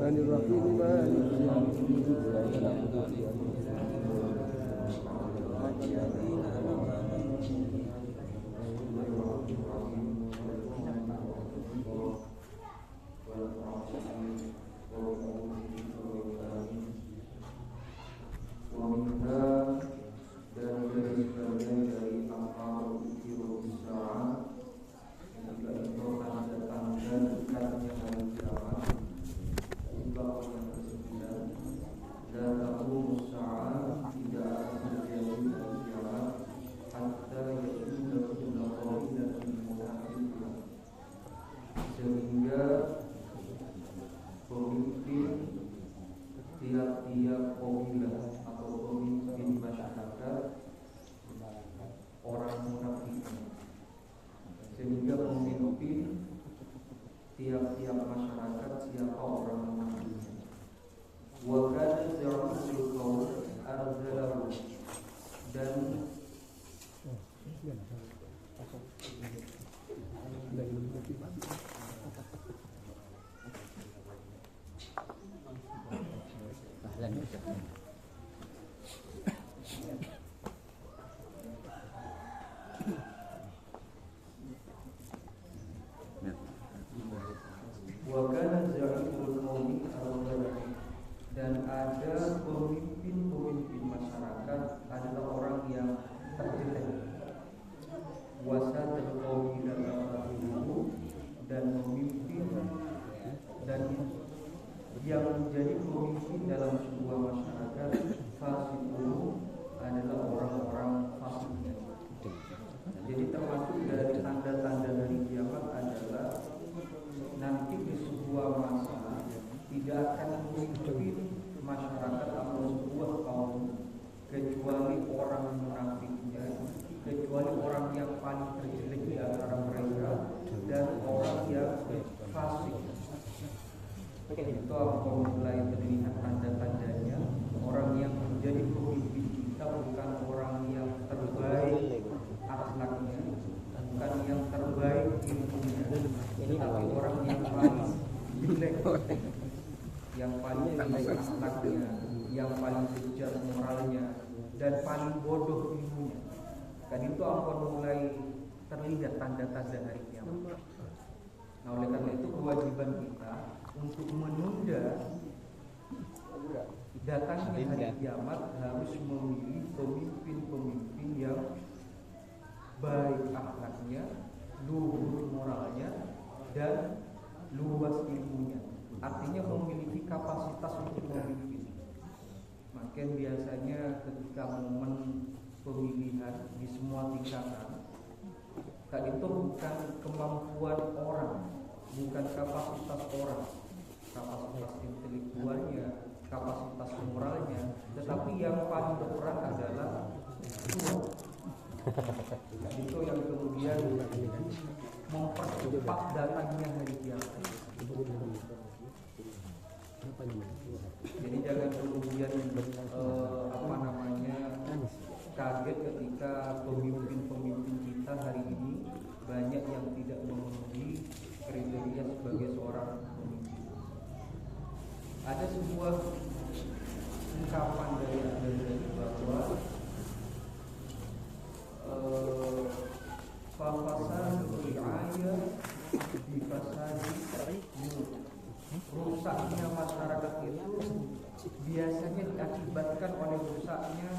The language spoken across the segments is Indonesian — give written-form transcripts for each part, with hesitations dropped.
Rahmanir-Rahim. Maliki yaumiddin. Dan ada pemimpin-pemimpin masyarakat adalah orang yang terjelek, wasatul qaumi dan memimpin dan yang menjadi pemimpin dalam sebuah masyarakat fasiqun adalah orang-orang fasik. Jadi termasuk dari tanda-tanda dari kiamat adalah nanti di sebuah masa tidak akan memimpin masyarakat atau sebuah kaum kecuali orang munafiknya, kecuali orang yang paling terjelek di antara mereka dan orang yang fasik. Itu apa mulai terlihat tanda-tandanya orang yang menjadi pemimpin kita bukan orang yang terbaik akhlaknya, bukan yang terbaik ilmunya, tetapi orang yang paling jelek, yang paling jelek akhlaknya, yang paling bejat moralnya, dan paling bodoh ilmunya. Dan itu akan mulai terlihat tanda-tanda hari kiamat. Nah, oleh karena itu kewajiban kita untuk menunda datangnya hari kiamat harus memilih pemimpin-pemimpin yang baik akhlaknya, luhur moralnya, dan luas ilmunya. Artinya memiliki kapasitas untuk memimpin. Maka biasanya ketika momen pemilihan di semua tingkatan, itu bukan kemampuan orang, bukan kapasitas orang, kapasitas intelektualnya, kapasitas moralnya, tetapi yang paling berperan adalah Tuhan. Itu yang kemudian mempercepat datangnya hari kiamat. Jadi jangan kemudian kaget ketika pemimpin-pemimpin kita hari ini banyak yang tidak memenuhi kriteria sebagai seorang pemimpin. Ada sebuah ungkapan dari Al-Ghazali bahwa fasadul ri'ayah bi fasadi mulk. Rusaknya masyarakat itu biasanya diakibatkan oleh rusaknya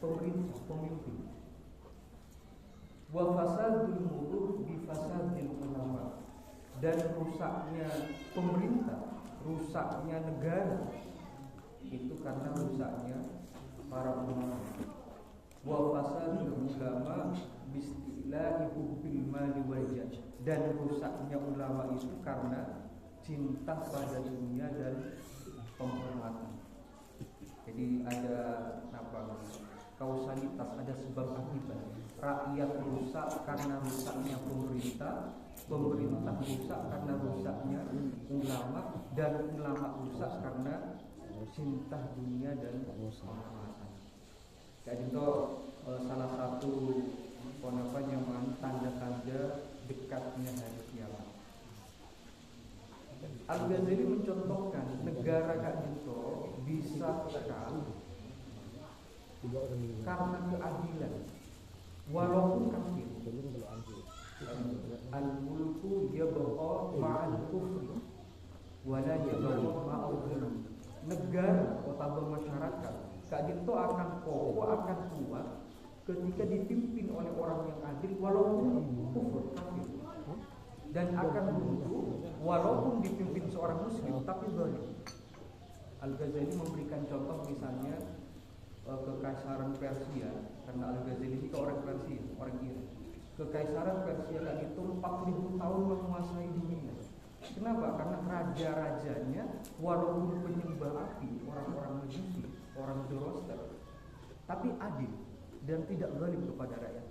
pemimpin. Wa fasadul muluk bi fasadil ulama. Dan rusaknya pemerintah, rusaknya negara itu karena rusaknya para ulama. Wa fasadul ulama bistilahi hubbil mali wal jah. Dan rusaknya ulama itu karena cinta pada dunia dan penghormatan. Jadi ada kausalitas, ada sebab akibat. Rakyat rusak karena rusaknya pemerintah, pemerintah rusak karena rusaknya ulama, dan ulama rusak karena cinta dunia dan penghormatan. Jadi itu salah satu tanda-tanda dekatnya hari kiamat. Al-Ghazali mencontohkan negara Kak Dito bisa kekal karena keadilan walaupun kafir. Al-mulku yabqa ma'al kufri wala yabqa ma'al ghulm. Negara atau masyarakat Kak Dito akan kokoh, akan kuat ketika dipimpin oleh orang yang adil walaupun kufur, kafir, dan akan runtuh walaupun dipimpin seorang muslim tapi zalim. Al-Ghazali memberikan contoh misalnya kekaisaran Persia, karena Al-Ghazali ini orang Persia, orang Iran. Kekaisaran Persia kan itu 4000 tahun menguasai dunia. Kenapa? Karena raja-rajanya walaupun penyembah api, orang-orang Majusi, orang Zoroaster, tapi adil dan tidak zalim kepada rakyat.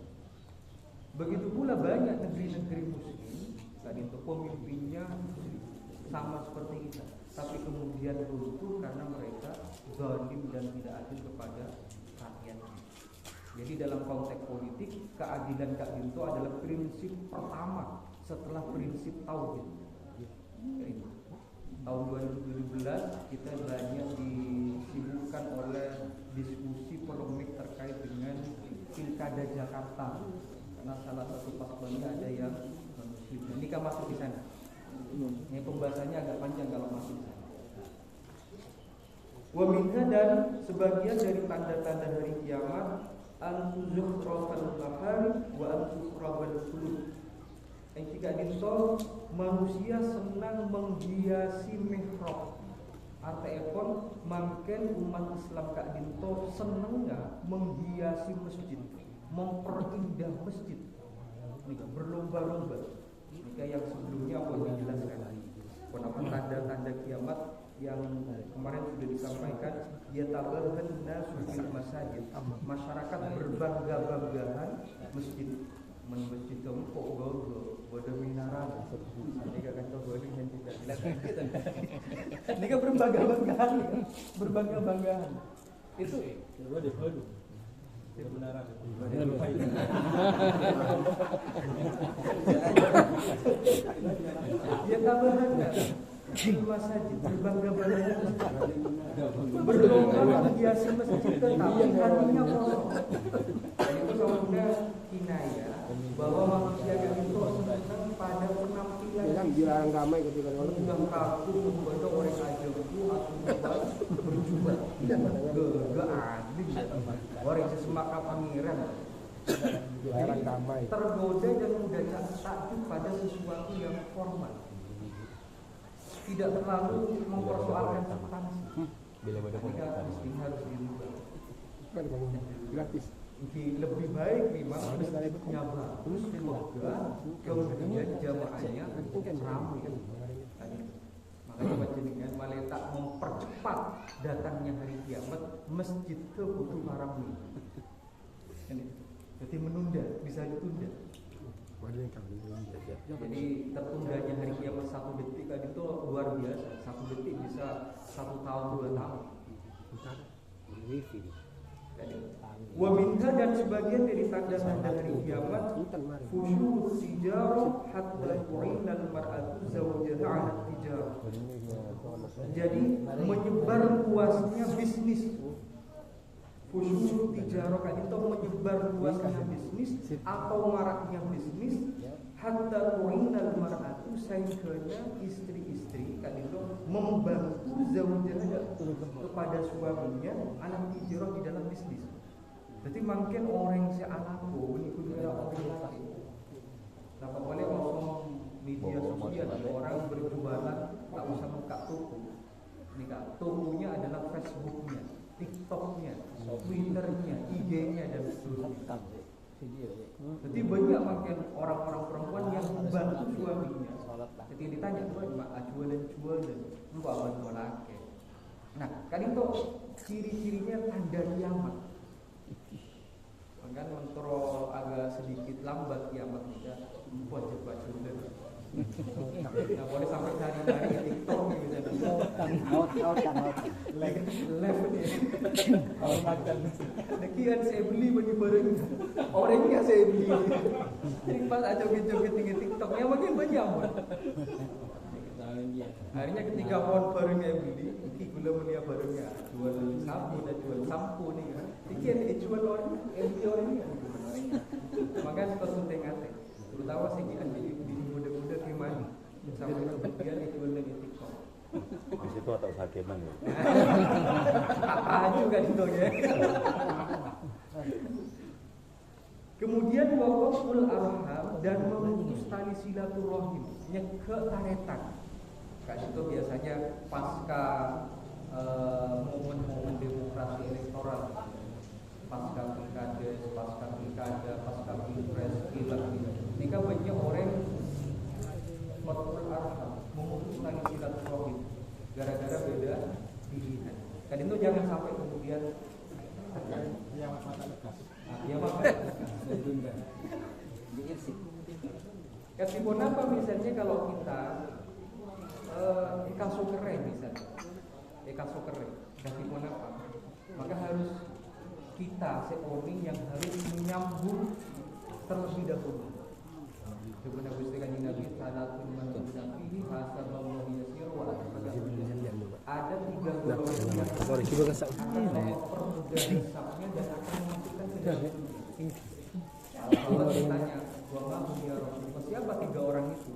Begitu pula banyak negeri-negeri muslim, kan itu pemimpinnya muslim, sama seperti kita, tapi kemudian runtuh karena mereka zalim dan tidak adil kepada rakyat. Jadi dalam konteks politik, keadilan Kak Dinto adalah prinsip pertama setelah prinsip tauhid. Tahun 2017 kita banyak disibukkan oleh diskusi polemik terkait dengan Pilkada Jakarta, karena salah satu paslonnya ada yang muslim. Ini kan masuk di sana. Ini pembahasannya agak panjang kalau masuk di sana. Wa minha, dan sebagian dari tanda-tanda hari kiamat, an-zukhrafal bahari wa an-zukhrafal qulub. Jika Dinto manusia senang menghiasi mihrab. Artinya mungkin umat Islam Kak Dinto senangnya menghiasi masjid, memperindah masjid. Ini berlomba-lomba. Ini yang sebelumnya aku menjelaskan. Kenapa tanda-tanda kiamat yang kemarin sudah disampaikan, yatabahan nasu fil masajid. Masyarakat berbangga-banggahan masjid. Masjid kamu kok bodoh minaran. Ini kan contoh yang tidak dilakukan. Ini kan berbangga-banggahan, berbangga-banggahan. Itu kebenaran. Ya tambahan kan? Dua saja berbangga-bangga, berlomba menghiasi masjid, tetapi hatinya kosong. Itu sebenarnya kinaya bahwa manusia yang itu senang pada penampilan yang dilarang ramai ketika orang kaku membantu orang ajabu atau berjubah gak adil orang sesemaka pangeran tergoda dan mudah takjub pada sesuatu yang formal, tidak terlalu mempersoalkan substansi. Ini harus dirubah. Gratis. Lebih baik memang bentuknya bagus, megah, kemudian jamaahnya ramai. Makanya panjenengan malah tak mempercepat datangnya hari kiamat, masjid itu butuh haram. Jadi menunda, bisa ditunda. Jadi tertundanya hari kiamat 1 detik kan itu luar biasa. 1 detik bisa 1 tahun 2 tahun. Wa minha, dan sebagian dari tanda-tanda hari kiamat, fusyu'ut tijarah hatta yu'ina al-mar'atu zawjaha 'ala tijarah. Jadi menyebar luasnya bisnis. Fusyu'ut tijarah kan itu menyebar luasnya bisnis atau maraknya bisnis, hatta yu'ina al-mar'atu, sehingga istri-istri kan itu membantu zawjaha kepada suaminya anak tijarah di dalam bisnis. Jadi mungkin orang si anakku ini punya orang lagi. Nah, boleh ngomong media sosial, orang berjualan tak usah buka toko. Ini kak, tokonya adalah Facebooknya, TikToknya, Twitternya, IG-nya dan seterusnya. Jadi banyak makin orang-orang perempuan yang membantu suaminya. Jadi ditanya, jualan, lupa bantu laki. Nah, kan itu ciri-cirinya tanda kiamat. Kan kontrol agak sedikit lambat kiamat kita buat cepat sudah. Nah, boleh sampai hari-hari TikTok gitu kan. Live nih. Kalau makan. Sekian saya beli baju barang. Orangnya saya beli. Jadi pas ada joget-joget di TikTok yang makin banyak. Akhirnya ketika mau barangnya beli, iki gula mulia barangnya jual sapu dan jual sampo nih kan. Iki yang dijual orang, yang beli orang ini. Makanya kita sunting hati. Terutama sih di muda-muda gimana sampai kemudian dijual di TikTok. Di situ atau hakiman ya. Apa juga di ya. Kemudian waqaful arham dan memutus tali silaturahim, ketaretan. Kak itu biasanya pasca momen-momen demokrasi elektoral, pasca pilkada, pasca pilpres, pileg. Ini kan banyak orang waqaful arham, memutus tali silaturahim, gara-gara beda pilihan. Kan itu jangan sampai kemudian yang mata lekas. Ya makanya Kasihpun apa misalnya kalau kita kaso keren misalnya, kaso keren, kasihpun apa? Maka harus kita seorang yang harus menyambung terlebih dahulu. Sebenarnya Gusti Kanjeng Nabi salatun man nabihi hasabahu yasir wa ada 3 golongan yang akan mempermudah hisabnya dan akan memasukkan ke dalam surga. Allah ditanya, ya Rasulullah, siapa 3 orang itu?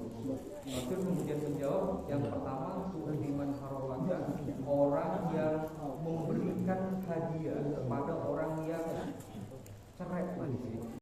Rasul kemudian menjawab, yang pertama tu'diman harawata, orang yang memberikan hadiah kepada orang